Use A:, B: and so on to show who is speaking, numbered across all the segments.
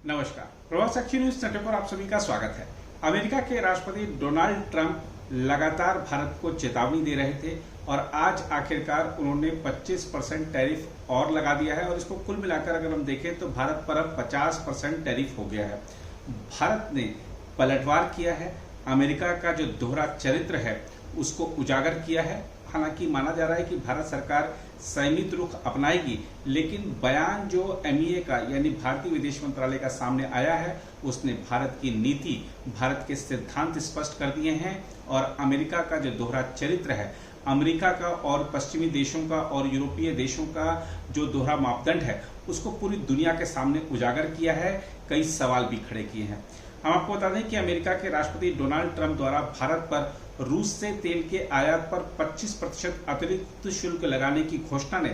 A: नमस्कार, प्रभात साक्षी news network पर आप सभी का स्वागत है। अमेरिका के राष्ट्रपति डोनाल्ड ट्रंप लगातार भारत को चेतावनी दे रहे थे और आज आखिरकार उन्होंने 25% टैरिफ और लगा दिया है और इसको कुल मिलाकर अगर हम देखें तो भारत पर अब 50% टैरिफ हो गया है। भारत ने पलटवार किया है, अमेरिका का जो दोहरा चरित्र है उसको उजागर किया है। हालांकि माना जा रहा है कि भारत सरकार संयमित रुख अपनाएगी, लेकिन बयान जो एमईए का यानी भारतीय विदेश मंत्रालय का सामने आया है उसने भारत की नीति, भारत के सिद्धांत स्पष्ट कर दिए हैं और अमेरिका का जो दोहरा चरित्र है, अमेरिका का और पश्चिमी देशों का और यूरोपीय देशों का जो दोहरा मापदंड है उसको पूरी दुनिया के सामने उजागर किया है, कई सवाल भी खड़े किए हैं। हम आपको बता दें कि अमेरिका के राष्ट्रपति डोनाल्ड ट्रंप द्वारा भारत पर रूस से तेल के आयात पर 25% अतिरिक्त शुल्क लगाने की घोषणा ने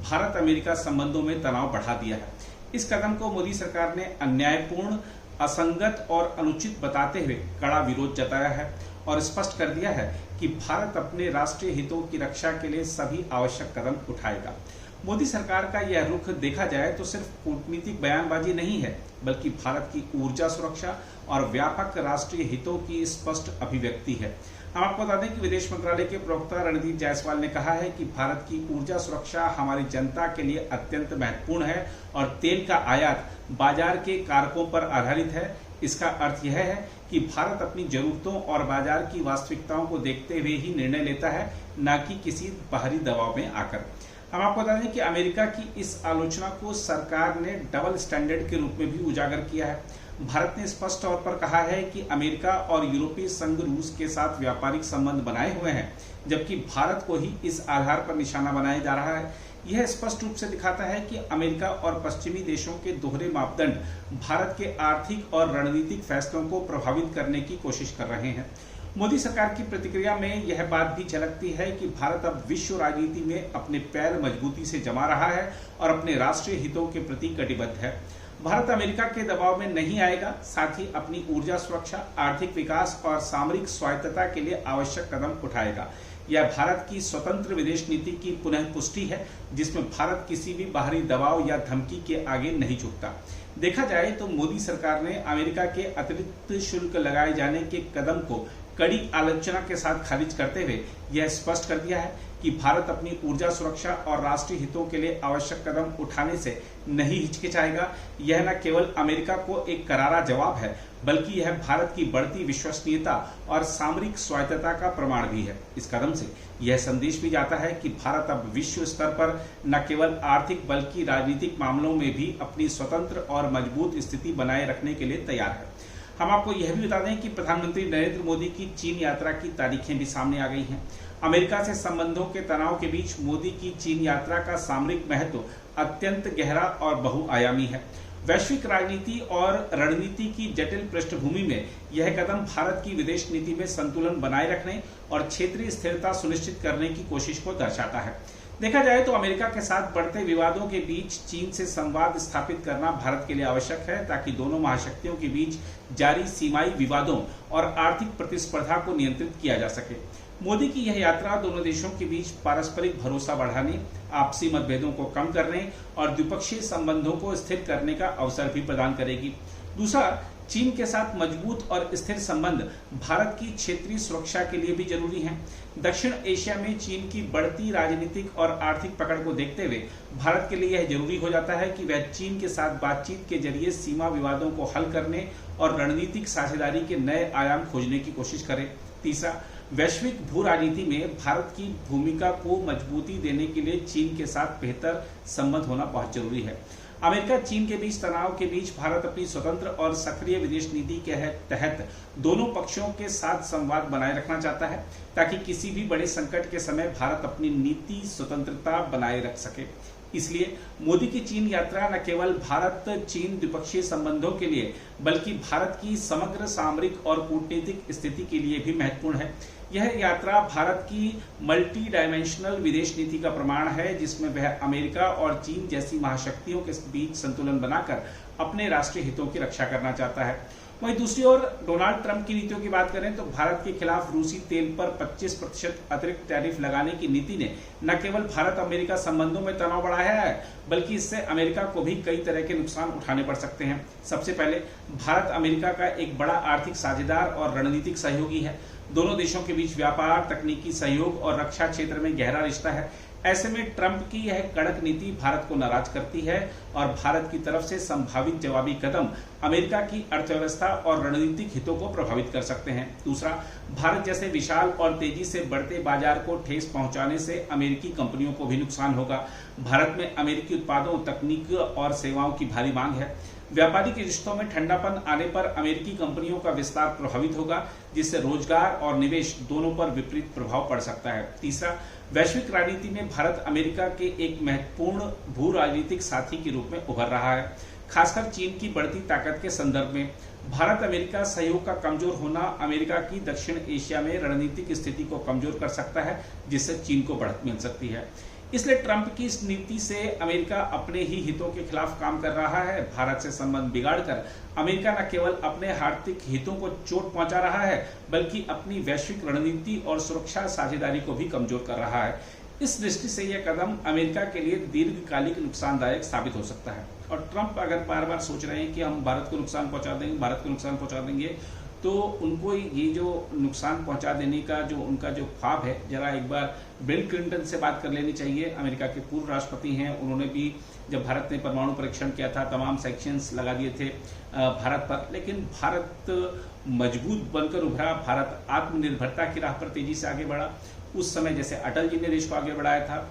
A: भारत अमेरिका संबंधों में तनाव बढ़ा दिया है। इस कदम को मोदी सरकार ने अन्यायपूर्ण, असंगत और अनुचित बताते हुए कड़ा विरोध जताया है और स्पष्ट कर दिया है कि भारत अपने राष्ट्रीय हितों की रक्षा के लिए सभी आवश्यक कदम उठाएगा। मोदी सरकार का यह रुख देखा जाए तो सिर्फ कूटनीतिक बयानबाजी नहीं है, बल्कि भारत की ऊर्जा सुरक्षा और व्यापक राष्ट्रीय हितों की स्पष्ट अभिव्यक्ति है। हम आपको बता दें कि विदेश मंत्रालय के प्रवक्ता रणदीप जायसवाल ने कहा है कि भारत की ऊर्जा सुरक्षा हमारी जनता के लिए अत्यंत महत्वपूर्ण है और तेल का आयात बाजार के कारकों पर आधारित है। इसका अर्थ यह है कि भारत अपनी जरूरतों और बाजार की वास्तविकताओं को देखते हुए ही निर्णय लेता है, न कि किसी बाहरी दबाव में आकर। हम आपको बता दें कि अमेरिका की इस आलोचना को सरकार ने डबल स्टैंडर्ड के रूप में भी उजागर किया है। भारत ने स्पष्ट तौर पर कहा है कि अमेरिका और यूरोपीय संघ रूस के साथ व्यापारिक संबंध बनाए हुए हैं, जबकि भारत को ही इस आधार पर निशाना बनाया जा रहा है। यह स्पष्ट रूप से दिखाता है कि अमेरिका और पश्चिमी देशों के दोहरे मापदंड भारत के आर्थिक और रणनीतिक फैसलों को प्रभावित करने की कोशिश कर रहे हैं। मोदी सरकार की प्रतिक्रिया में यह बात भी झलकती है कि भारत अब विश्व राजनीति में अपने पैर मजबूती से जमा रहा है और अपने राष्ट्रीय हितों के प्रति कटिबद्ध है। भारत अमेरिका के दबाव में नहीं आएगा, साथ ही अपनी ऊर्जा सुरक्षा, आर्थिक विकास और सामरिक स्वायत्तता के लिए आवश्यक कदम उठाएगा। यह भारत की स्वतंत्र विदेश नीति की पुनः पुष्टि है, जिसमें भारत किसी भी बाहरी दबाव या धमकी के आगे नहीं झुकता। देखा जाए तो मोदी सरकार ने अमेरिका के अतिरिक्त शुल्क लगाए जाने के कदम को कड़ी आलोचना के साथ खारिज करते हुए यह स्पष्ट कर दिया है कि भारत अपनी ऊर्जा सुरक्षा और राष्ट्रीय हितों के लिए आवश्यक कदम उठाने से नहीं हिचकिचाएगा। यह न केवल अमेरिका को एक करारा जवाब है, बल्कि यह भारत की बढ़ती विश्वसनीयता और सामरिक स्वायत्तता का प्रमाण भी है। इस कदम से यह संदेश भी जाता है कि भारत अब विश्व स्तर पर न केवल आर्थिक बल्कि राजनीतिक मामलों में भी अपनी स्वतंत्र और मजबूत स्थिति बनाए रखने के लिए तैयार है। हम आपको यह भी बता दें कि प्रधानमंत्री नरेंद्र मोदी की चीन यात्रा की तारीखें भी सामने आ गई हैं। अमेरिका से संबंधों के तनाव के बीच मोदी की चीन यात्रा का सामरिक महत्व अत्यंत गहरा और बहुआयामी है। वैश्विक राजनीति और रणनीति की जटिल पृष्ठभूमि में यह कदम भारत की विदेश नीति में संतुलन बनाए रखने और क्षेत्रीय स्थिरता सुनिश्चित करने की कोशिश को दर्शाता है। देखा जाए तो अमेरिका के साथ बढ़ते विवादों के बीच चीन से संवाद स्थापित करना भारत के लिए आवश्यक है, ताकि दोनों महाशक्तियों के बीच जारी सीमाई विवादों और आर्थिक प्रतिस्पर्धा को नियंत्रित किया जा सके। मोदी की यह यात्रा दोनों देशों के बीच पारस्परिक भरोसा बढ़ाने, आपसी मतभेदों को कम करने और द्विपक्षीय संबंधों को स्थिर करने का अवसर भी प्रदान करेगी। दूसरा, चीन के साथ मजबूत और स्थिर संबंध भारत की क्षेत्रीय सुरक्षा के लिए भी जरूरी हैं। दक्षिण एशिया में चीन की बढ़ती राजनीतिक और आर्थिक पकड़ को देखते हुए भारत के लिए यह जरूरी हो जाता है कि वह चीन के साथ बातचीत के जरिए सीमा विवादों को हल करने और रणनीतिक साझेदारी के नए आयाम खोजने की कोशिश करे। तीसरा, वैश्विक भू राजनीति में भारत की भूमिका को मजबूती देने के लिए चीन के साथ बेहतर संबंध होना बहुत जरूरी है। अमेरिका चीन के बीच तनाव के बीच भारत अपनी स्वतंत्र और सक्रिय विदेश नीति के तहत दोनों पक्षों के साथ संवाद बनाए रखना चाहता है, ताकि किसी भी बड़े संकट के समय भारत अपनी नीति स्वतंत्रता बनाए रख सके। इसलिए मोदी की चीन यात्रा न केवल भारत चीन द्विपक्षीय संबंधों के लिए, बल्कि भारत की समग्र सामरिक और कूटनीतिक स्थिति के लिए भी महत्वपूर्ण है। यह यात्रा भारत की मल्टी डायमेंशनल विदेश नीति का प्रमाण है, जिसमें वह अमेरिका और चीन जैसी महाशक्तियों के बीच संतुलन बनाकर अपने राष्ट्रीय हितों की रक्षा करना चाहता है। वहीं दूसरी ओर डोनाल्ड ट्रंप की नीतियों की बात करें तो भारत के खिलाफ रूसी तेल पर 25% अतिरिक्त टैरिफ लगाने की नीति ने न केवल भारत अमेरिका संबंधों में तनाव बढ़ाया है, बल्कि इससे अमेरिका को भी कई तरह के नुकसान उठाने पड़ सकते हैं। सबसे पहले, भारत अमेरिका का एक बड़ा आर्थिक साझेदार और रणनीतिक सहयोगी है। दोनों देशों के बीच व्यापार, तकनीकी सहयोग और रक्षा क्षेत्र में गहरा रिश्ता है। ऐसे में ट्रंप की यह कड़क नीति भारत को नाराज करती है और भारत की तरफ से संभावित जवाबी कदम अमेरिका की अर्थव्यवस्था और रणनीतिक हितों को प्रभावित कर सकते हैं। दूसरा, भारत जैसे विशाल और तेजी से बढ़ते बाजार को ठेस पहुंचाने से अमेरिकी कंपनियों को भी नुकसान होगा। भारत में अमेरिकी उत्पादों, तकनीक और सेवाओं की भारी मांग है। व्यापारिक रिश्तों में ठंडापन आने पर अमेरिकी कंपनियों का विस्तार प्रभावित होगा, जिससे रोजगार और निवेश दोनों पर विपरीत प्रभाव पड़ सकता है। तीसरा, वैश्विक राजनीति में भारत अमेरिका के एक महत्वपूर्ण भू राजनीतिक साथी के रूप में उभर रहा है, खासकर चीन की बढ़ती ताकत के संदर्भ में। भारत अमेरिका सहयोग का कमजोर होना अमेरिका की दक्षिण एशिया में रणनीतिक स्थिति को कमजोर कर सकता है, जिससे चीन को बढ़त मिल सकती है। इसलिए ट्रंप की इस नीति से अमेरिका अपने ही हितों के खिलाफ काम कर रहा है। भारत से संबंध बिगाड़कर अमेरिका न केवल अपने आर्थिक हितों को चोट पहुंचा रहा है, बल्कि अपनी वैश्विक रणनीति और सुरक्षा साझेदारी को भी कमजोर कर रहा है। इस दृष्टि से यह कदम अमेरिका के लिए दीर्घकालिक नुकसानदायक साबित हो सकता है। और ट्रंप अगर बार बार सोच रहे हैं कि हम भारत को नुकसान पहुंचा देंगे, भारत को नुकसान पहुंचा देंगे, तो उनको ये जो नुकसान पहुंचा देने का जो उनका जो ख्वाब है, जरा एक बार बिल क्लिंटन से बात कर लेनी चाहिए। अमेरिका के पूर्व राष्ट्रपति हैं, उन्होंने भी जब भारत ने परमाणु परीक्षण किया था, तमाम सैंक्शंस लगा दिए थे भारत पर, लेकिन भारत मजबूत बनकर उभरा। भारत आत्मनिर्भरता की राह पर तेजी से आगे बढ़ा। उस समय जैसे अटल जी ने देश को आगे बढ़ाया था,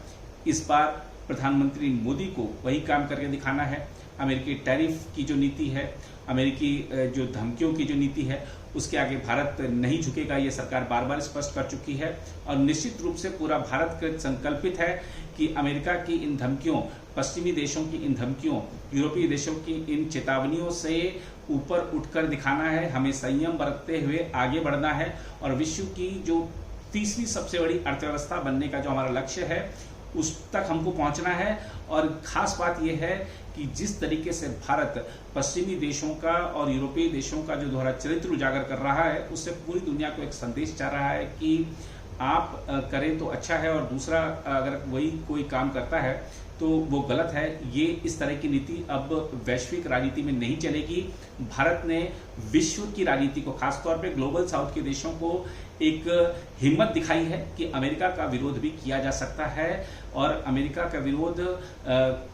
A: इस बार प्रधानमंत्री मोदी को वही काम करके दिखाना है। अमेरिकी टैरिफ की जो नीति है, अमेरिकी जो धमकियों की जो नीति है, उसके आगे भारत नहीं झुकेगा, ये सरकार बार बार स्पष्ट कर चुकी है। और निश्चित रूप से पूरा भारत संकल्पित है कि अमेरिका की इन धमकियों, पश्चिमी देशों की इन धमकियों, यूरोपीय देशों की इन चेतावनियों से ऊपर उठकर दिखाना है। हमें संयम बरतते हुए आगे बढ़ना है और विश्व की जो तीसरी सबसे बड़ी अर्थव्यवस्था बनने का जो हमारा लक्ष्य है, उस तक हमको पहुंचना है। और खास बात यह है कि जिस तरीके से भारत पश्चिमी देशों का और यूरोपीय देशों का जो दोहरा चरित्र उजागर कर रहा है, उससे पूरी दुनिया को एक संदेश जा रहा है कि आप करें तो अच्छा है और दूसरा अगर वही कोई काम करता है तो वो गलत है। ये इस तरह की नीति अब वैश्विक राजनीति में नहीं चलेगी। भारत ने विश्व की राजनीति को, खासतौर पे ग्लोबल साउथ के देशों को एक हिम्मत दिखाई है कि अमेरिका का विरोध भी किया जा सकता है और अमेरिका का विरोध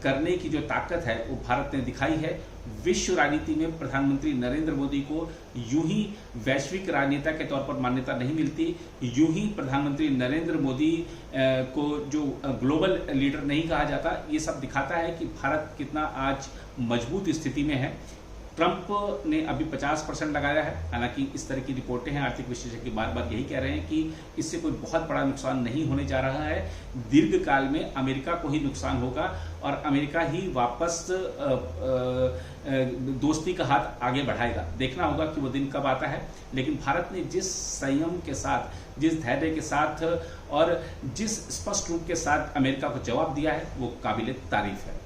A: करने की जो ताकत है वो भारत ने दिखाई है। विश्व राजनीति में प्रधानमंत्री नरेंद्र मोदी को यूं ही वैश्विक राजनेता के तौर पर मान्यता नहीं मिलती, यूं ही प्रधानमंत्री नरेंद्र मोदी को जो ग्लोबल लीडर नहीं कहा जाता। ये सब दिखाता है कि भारत कितना आज मजबूत स्थिति में है। ट्रंप ने अभी 50% लगाया है, हालांकि इस तरह की रिपोर्टें हैं, आर्थिक विशेषज्ञ बार बार यही कह रहे हैं कि इससे कोई बहुत बड़ा नुकसान नहीं होने जा रहा है। दीर्घकाल में अमेरिका को ही नुकसान होगा और अमेरिका ही वापस दोस्ती का हाथ आगे बढ़ाएगा। देखना होगा कि वो दिन कब आता है, लेकिन भारत ने जिस संयम के साथ, जिस धैर्य के साथ और जिस स्पष्ट रूप के साथ अमेरिका को जवाब दिया है, वो काबिले तारीफ है।